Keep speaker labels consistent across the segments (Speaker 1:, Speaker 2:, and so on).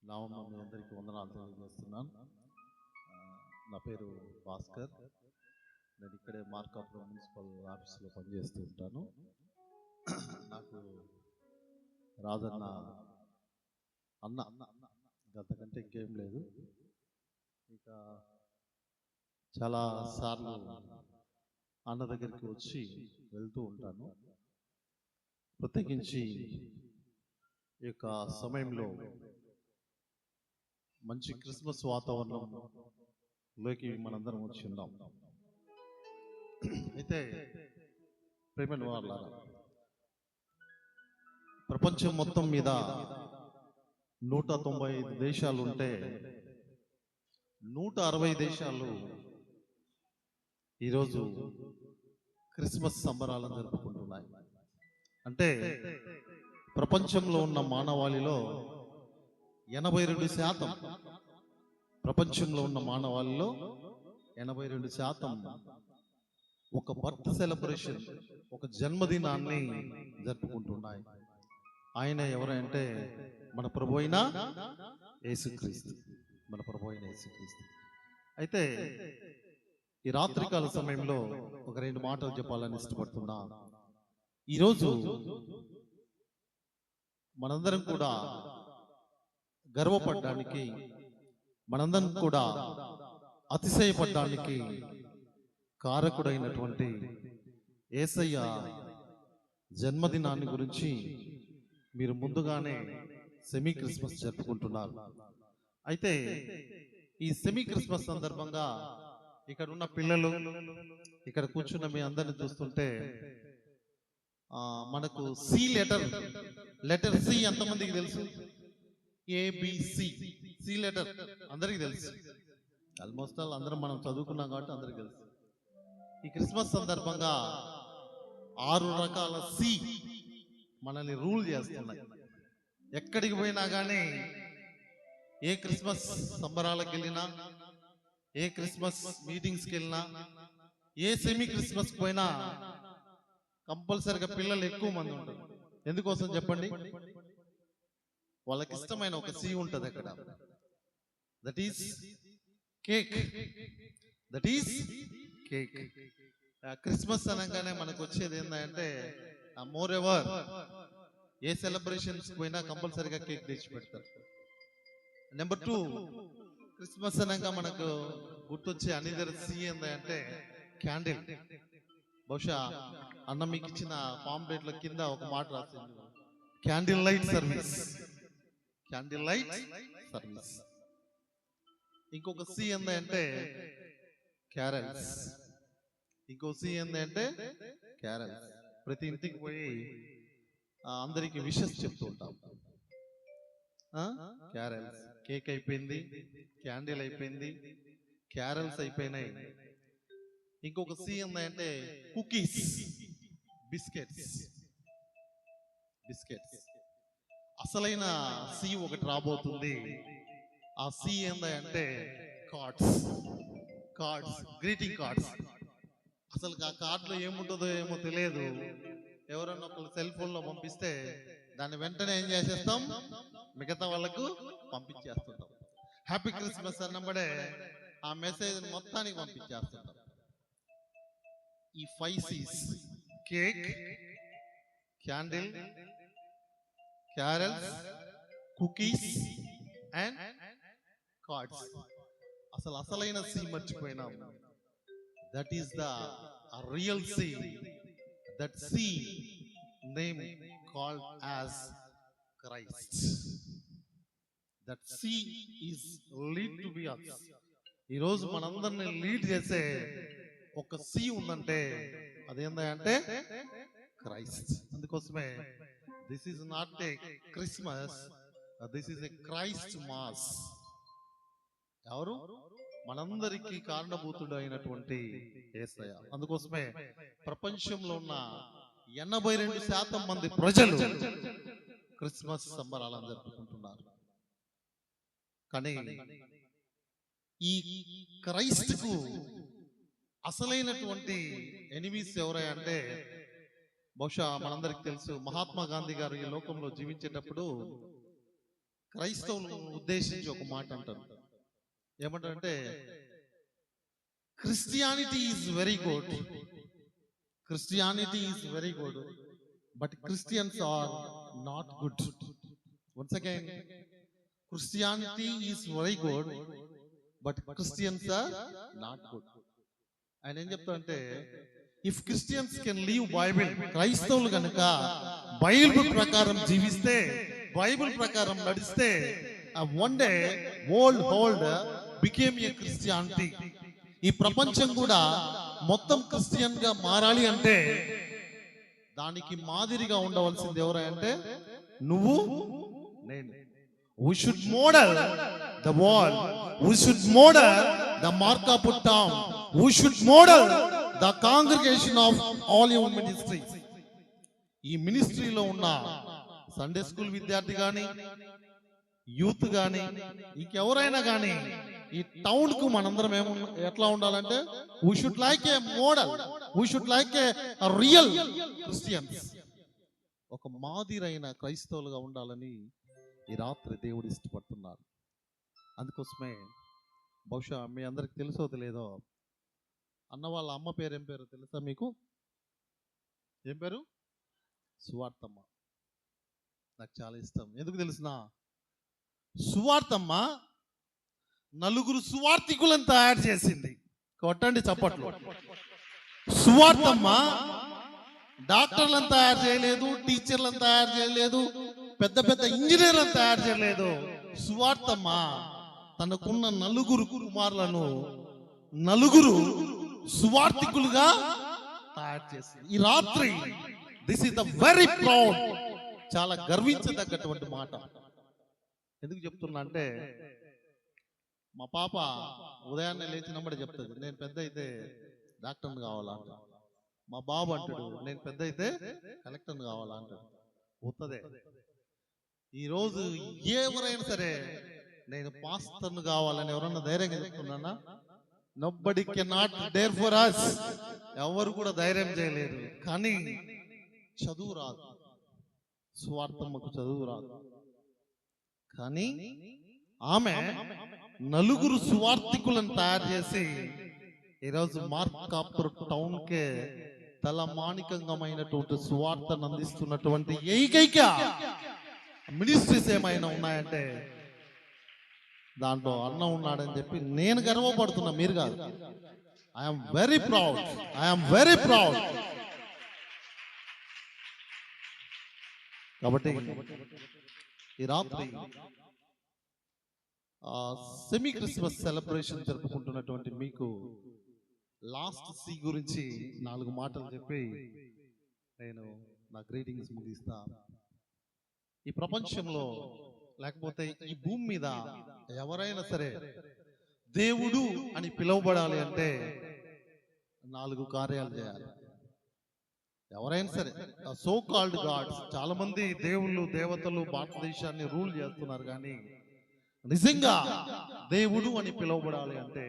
Speaker 1: నామమ్మ మీ అందరికీ వందనాలు తెలియజేస్తున్నాను. నా పేరు భాస్కర్. నేను ఇక్కడే మార్కాపురం మున్సిపల్ ఆఫీస్లో పనిచేస్తూ ఉంటాను. నాకు రాజన్న అన్న గంతకంటే ఇంకేం లేదు. ఇక చాలా సార్లు అన్న దగ్గరికి వచ్చి వెళ్తూ ఉంటాను. ప్రత్యేకించి ఈ యొక్క సమయంలో మంచి క్రిస్మస్ వాతావరణంలోకి మనందరం వచ్చి ఉన్నాం. అయితే ప్రేమైన వాళ్ళారా, ప్రపంచం మొత్తం మీద 195 దేశాలు ఉంటే 160 దేశాలు ఈరోజు క్రిస్మస్ సంబరాలను జరుపుకుంటున్నాయి. అంటే ప్రపంచంలో ఉన్న మానవాళిలో 82%, ప్రపంచంలో ఉన్న మానవాళిలో 82% ఒక బర్త్ సెలబ్రేషన్, ఒక జన్మదినాన్ని జరుపుకుంటున్నాయి. ఆయన ఎవరంటే మన ప్రభు అయిన యేసుక్రీస్తు. మన ప్రభు అయిన యేసుక్రీస్తు. అయితే ఈ రాత్రికాల సమయంలో ఒక 2 మాటలు చెప్పాలని ఇష్టపడుతున్నా. ఈరోజు మనందరం కూడా గర్వపడడానికి, మనందరం కూడా అతిశయపడడానికి కారకుడైనటువంటి యేసయ్య జన్మదినాన్ని గురించి మీరు ముందుగానే సెమీ క్రిస్మస్ జరుపుకుంటున్నారు. అయితే ఈ సెమీ క్రిస్మస్ సందర్భంగా ఇక్కడ ఉన్న పిల్లలు, ఇక్కడ కూర్చున్న మీ అందరిని చూస్తుంటే మనకు సి లెటర్ సి ఎంతమందికి తెలుసు? ఏబిసి, సి లెటర్ అందరికి తెలుసు. ఆల్మోస్ట్ ఆల్ అందరం మనం చదువుకున్నాం కాబట్టి అందరికి తెలుసు. ఈ క్రిస్మస్ సందర్భంగా 6 రకాల సి మనల్ని రూల్ చేస్తున్నాయి. ఎక్కడికి పోయినా కానీ, ఏ క్రిస్మస్ సంబరాలకు వెళ్ళినా, ఏ క్రిస్మస్ మీటింగ్స్కి వెళ్ళినా, ఏ సెమీ క్రిస్మస్ పోయినా కంపల్సరిగా పిల్లలు ఎక్కువ మంది ఉంటారు. ఎందుకోసం చెప్పండి? వాళ్ళకి ఇష్టమైన ఒక సి ఉంటుంది అక్కడ. That is cake. That is cake. Christmas అనగానే మనకు వచ్చేది ఏంటంటే, మోర్ ఎవర్ ఏ సెలబ్రేషన్స్ పోయినా కంపల్సరిగా కేక్ తెచ్చి పెడతారు. నెంబర్ 2, క్రిస్మస్ అనగా మనకు గుర్తొచ్చే అనిదర్ సి ఏంటంటే క్యాండిల్. బహుశా అన్న మీకు ఇచ్చిన పాంప్లెట్ల కింద ఒక మాట రాసింది, candle light service. Candle light service. ఇంకొక సి ఏంటంటే క్యారల్స్. ఇంకో సి ఏంటంటే క్యారల్స్. ప్రతి ఇంటికి పోయి అందరికి విషెస్ చెప్తూ ఉంటాం. క్యారల్స్. కేక్ అయిపోయింది, క్యాండిల్ అయిపోయింది, క్యారల్స్ అయిపోయినాయి. ఇంకొక సి ఏంటంటే కుకీస్, బిస్కెట్స్. అసలైన సి ఒకటి రాబోతుంది. ఆ సి ఏంటంటే కార్డ్స్, గ్రీటింగ్ కార్డ్స్. అసలు ఆ కార్డులో ఏముంటుందో ఏమో తెలియదు. ఎవరన్నా ఒకళ్ళు సెల్ ఫోన్ లో పంపిస్తే దాన్ని వెంటనే ఏం చేసేస్తాం, మిగతా వాళ్ళకు పంపించేస్తుంటాం. హ్యాపీ క్రిస్మస్ అన్నబడే ఆ మెసేజ్ మొత్తానికి పంపించేస్తుంటాం. ఈ 5 C's, cake, candle, carols, cookies and cards. అసలైన సి మర్చిపోయినాం. That is the real C. That C name called as Christ. That C is lead to be us. ఈరోజు మనందరిని లీడ్ చేసే ఒక సి ఉందంటే అదేందంటే క్రైస్ట్. అందుకోసమే this is not a Christmas, this is a Christ mass. ఎవరు? మనందరికీ కారణభూతుడు అయినటువంటి యేసయ్య. అందుకోసమే ప్రపంచంలో ఉన్న 82% మంది ప్రజలు క్రిస్మస్ సంబరాలను జరుపుకుంటున్నారు. కానీ ఈ క్రైస్ట్ కు అసలైనటువంటి ఎనిమీస్ ఎవరై అంటే, బహుశా మనందరికి తెలుసు, మహాత్మా గాంధీ గారు ఈ లోకంలో జీవించేటప్పుడు క్రైస్తవులను ఉద్దేశించి ఒక మాట అంటారు. ఏమంటారంటే, Christianity is very good, Christianity is very good, but Christians are not good. Once again, Christianity is very good, but Christians are not good. ఆయన ఏం చెప్తారంటే, if Christians can leave Bible, క్రైస్తవులు కనుక బైబిల్ ప్రకారం జీవిస్తే, బైబిల్ ప్రకారం నడిస్తే, one day world became a Christianity. ఈ ప్రపంచం కూడా మొత్తం క్రిస్టియన్ గా మారాలి అంటే దానికి మాదిరిగా ఉండవలసింది ఎవరంటే నువ్వు, నేను. We should model the world. We should model the Markapur town. We should model the congregation of all your ministries. ఈ మినిస్ట్రీలో ఉన్న సండే స్కూల్ విద్యార్థి కానీ, యూత్ కానీ, ఇంకెవరైనా కానీ ఈ టౌన్ కు మనందరం ఎట్లా ఉండాలంటే, we should like a model, we should like a real Christians. ఒక మాదిరైన క్రైస్తవులుగా ఉండాలని ఈ రాత్రి దేవుడు ఇష్టపడుతున్నారు. అందుకోసమే బహుశా మీ అందరికి తెలుసో తెలియదో, అన్న వాళ్ళ అమ్మ పేరు ఏం పేరు తెలుసా మీకు? ఏం పేరు? సువార్తమ్మ. నాకు చాలా ఇష్టం. ఎందుకు తెలిసిన? సువార్తమ్మ నలుగురు సువార్థికులను తయారు చేసింది. కొట్టండి చప్పట్లు. సువార్తమ్మ డాక్టర్లను తయారు చేయలేదు, టీచర్లను తయారు చేయలేదు, పెద్ద పెద్ద ఇంజనీర్లను తయారు చేయలేదు. సువార్తమ్మ తనకున్న నలుగురు కుమారులను నలుగురు సువార్థికులుగా తయారు చేసింది. ఈ రాత్రి this is the very proud, చాలా గర్వించదగ్గటువంటి మాట. ఎందుకు చెప్తున్నా అంటే, మా పాప ఉదయాన్నే లేచినప్పుడు చెప్తుంది, నేను పెద్ద అయితే డాక్టర్ని కావాలంట. మా బాబు అంటాడు, నేను పెద్ద అయితే కలెక్టర్ని కావాలంటాడు. పోతుందే. ఈరోజు ఎవరైనా సరే నేను పాస్టర్ను కావాలని ఎవరన్నా ధైర్యంగా చెప్తున్నానా? Nobody cannot dare for us. ఎవరు కూడా ధైర్యం చేయలేరు. కానీ చదువు రాదు, సువార్తమ్మకు చదువు రాదు. కానీ ఆమె నలుగురు సువార్థికులను తయారు చేసి ఈరోజు మార్కాపూర్ టౌన్ కే తలమానికంగమైనటువంటి సువార్తను అందిస్తున్నటువంటి ఏకైక మినిస్ట్రీస్ ఏమైనా ఉన్నాయంటే దాంట్లో అన్న ఉన్నాడని చెప్పి నేను గర్వపడుతున్నా, మీరు కాదు. I'm very proud, I'm very proud. కాబట్టి ఈ రాత్రి సెమీ క్రిస్మస్ సెలబ్రేషన్ జరుపుకుంటున్నటువంటి మీకు లాస్ట్ సి గురించి 4 మాటలు చెప్పి నేను నా గ్రీటింగ్స్ ముగిస్తా. ఈ ప్రపంచంలో లేకపోతే ఈ భూమి మీద ఎవరైనా సరే దేవుడు అని పిలువబడాలి అంటే 4 కార్యాలు చేయాలి. ఎవరైనా సరే సో కాల్డ్ గాడ్స్, చాలా మంది దేవుళ్ళు దేవతలు భారతదేశాన్ని రూల్ చేస్తున్నారు, కానీ నిజంగా దేవుడు అని పిలువబడాలి అంటే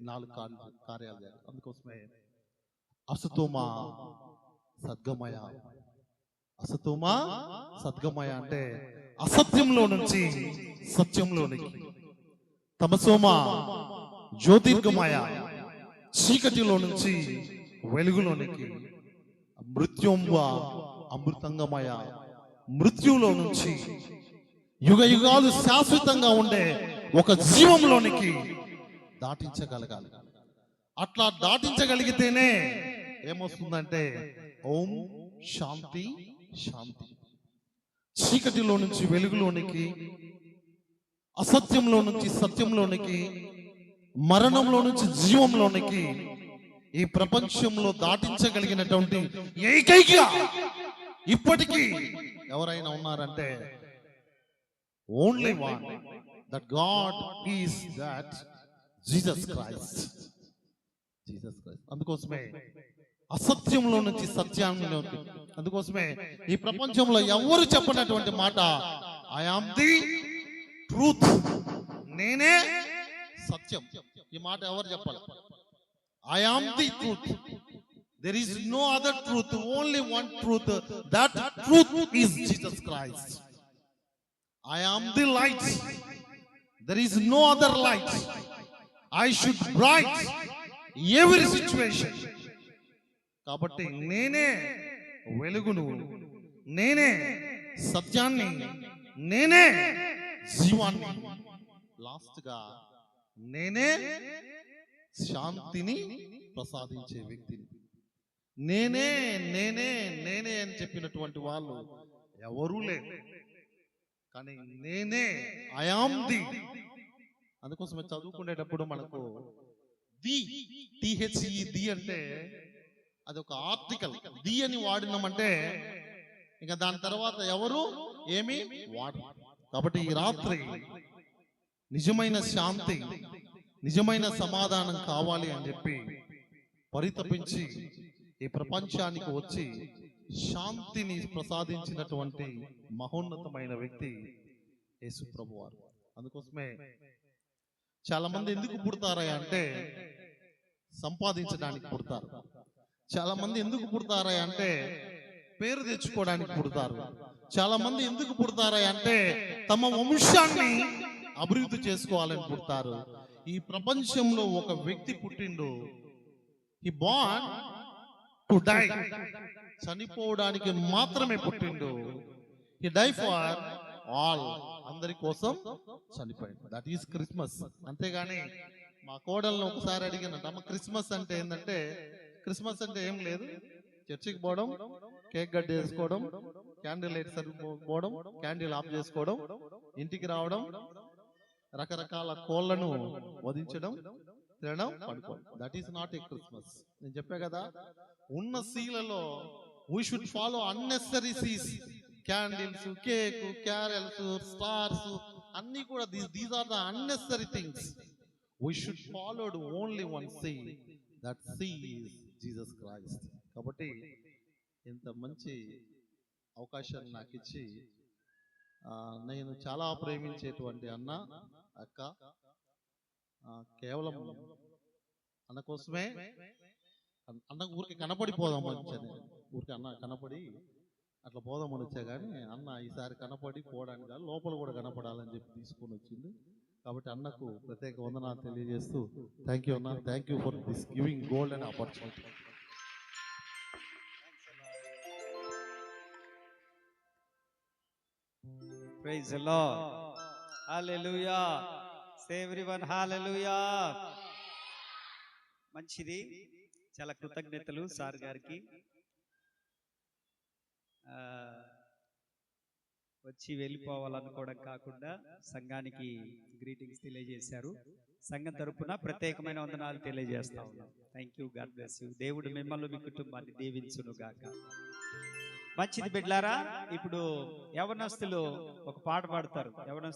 Speaker 1: 4 కార్యాలు చేయాలి. అందుకోసమే అసతోమ సద్గమయ, అసతోమ సద్గమయ అంటే అసత్యంలో నుంచి సత్యంలోనికి, తమసోమ జ్యోతిర్గమయ చీకటిలో నుంచి వెలుగులోనికి, మృత్యుంబ అమృతంగమయ మృత్యులో నుంచి యుగ యుగాలు శాశ్వతంగా ఉండే ఒక జీవంలోనికి దాటించగలగాలి. అట్లా దాటించగలిగితేనే ఏమొస్తుందంటే ఓం శాంతి శాంతి. చీకటిలో నుంచి వెలుగులోనికి, అసత్యంలో నుంచి సత్యంలోనికి, మరణంలో నుంచి జీవంలోనికి ఈ ప్రపంచంలో దాటించగలిగినటువంటి ఏకైక ఇప్పటికీ ఎవరైనా ఉన్నారంటే only one, that God is that Jesus Christ. Jesus Christ. అందుకోసమే అసత్యంలో నుంచి సత్యంలోకి, అందుకోసమే ఈ ప్రపంచంలో ఎవరు చెప్పనటువంటి మాట ఐ యామ్ ది ట్రూత్, నేనే సత్యం. ఈ మాట ఎవరు చెప్పాలి? I am the truth. There is no other truth, only one truth. That truth is Jesus Christ. I am the light. There is no other light. I should bright every situation. కాబట్టి నేనే వెలుగును, నేనే సత్యాన్ని, నేనే జీవాన్ని, last గా నేనే శాంతిని ప్రసాదించే వ్యక్తిని. నేనే నేనే నేనే అని చెప్పినటువంటి వాళ్ళు ఎవరూ లేరు. కానీ నేనే ఐ యామ్ ది. అందుకోసమే చదువుకునేటప్పుడు మనకు ది THE ది అంటే అది ఒక ఆర్టికల్. ది అని వాడినామంటే ఇంకా దాని తర్వాత ఎవరు ఏమి వాడరు. కాబట్టి ఈ రాత్రి నిజమైన శాంతి, నిజమైన సమాధానం కావాలి అని చెప్పి పరితపించి ఈ ప్రపంచానికి వచ్చి శాంతిని ప్రసాదించినటువంటి మహోన్నతమైన వ్యక్తి యేసు ప్రభువారు. అందుకోసమే చాలా మంది ఎందుకు పుడతారా అంటే సంపాదించడానికి పుడతారు. చాలా మంది ఎందుకు పుడతారా అంటే పేరు తెచ్చుకోవడానికి పుడతారు. చాలా మంది ఎందుకు పుడతారా అంటే తమ వంశాన్ని అభివృద్ధి చేసుకోవాలని పుడతారు. ఈ ప్రపంచంలో ఒక వ్యక్తి పుట్టిండు. హి బోర్న్ టు డై. చనిపోవడానికి మాత్రమే పుట్టిండు. హి డై ఫర్ ఆల్. అందరి కోసం చనిపోయింది. That is Christmas. అంతేగాని మా కోడలను ఒకసారి అడిగినట్టు, అమ్మ క్రిస్మస్ అంటే ఏంటంటే, క్రిస్మస్ అంటే ఏం లేదు, చర్చికి పోవడం, కేక్ కట్ చేసుకోవడం, క్యాండిల్ లైట్ పోవడం, క్యాండిల్ ఆఫ్ చేసుకోవడం, ఇంటికి రావడం, రకరకాల కోళ్లను వధించడం, తినడం, పడుకోవడం. That is not a Christmas. నేను చెప్పా కదా, ఉన్న సీలలో we should follow unnecessary Cs. Candles, cake, carols, stars అన్ని కూడా these are the unnecessary things. We should followed only one C. That C is Jesus Christ. కాబట్టి ఇంత మంచి అవకాశాన్ని నాకు ఇచ్చి నేను చాలా ప్రేమించేటువంటి అన్న, అక్క, కేవలం అన్న కోసమే, అన్న ఊరికి కనపడిపోదామని వచ్చాను. ఊరికి అన్న కనపడి అట్లా పోదామని వచ్చా. కానీ అన్న ఈసారి కనపడి పోవడానికి కాదు, లోపల కూడా కనపడాలని చెప్పి తీసుకొని వచ్చింది. కాబట్టి అన్నకు ప్రత్యేక వందనాలు తెలియజేస్తూ థ్యాంక్ యూ అన్న. Thank you for this giving gold and opportunity.
Speaker 2: Praise the Lord. Hallelujah. Say everyone hallelujah. మంచిది. చాలా కృతజ్ఞతలు సార్ గారికి. వచ్చి వెళ్ళిపోవాలనుకోవడం కాకుండా సంఘానికి గ్రీటింగ్స్ తెలియజేశారు. సంఘం తరపున ప్రత్యేకమైన వందనాలు తెలియజేస్తా ఉన్నాం. Thank you. God bless you. దేవుడు మిమ్మల్ని మీ కుటుంబాన్ని దీవించును గాక. మంచిది బిడ్లారా. ఇప్పుడు యవనస్తులు ఒక పాట పాడతారు. యవనస్తులు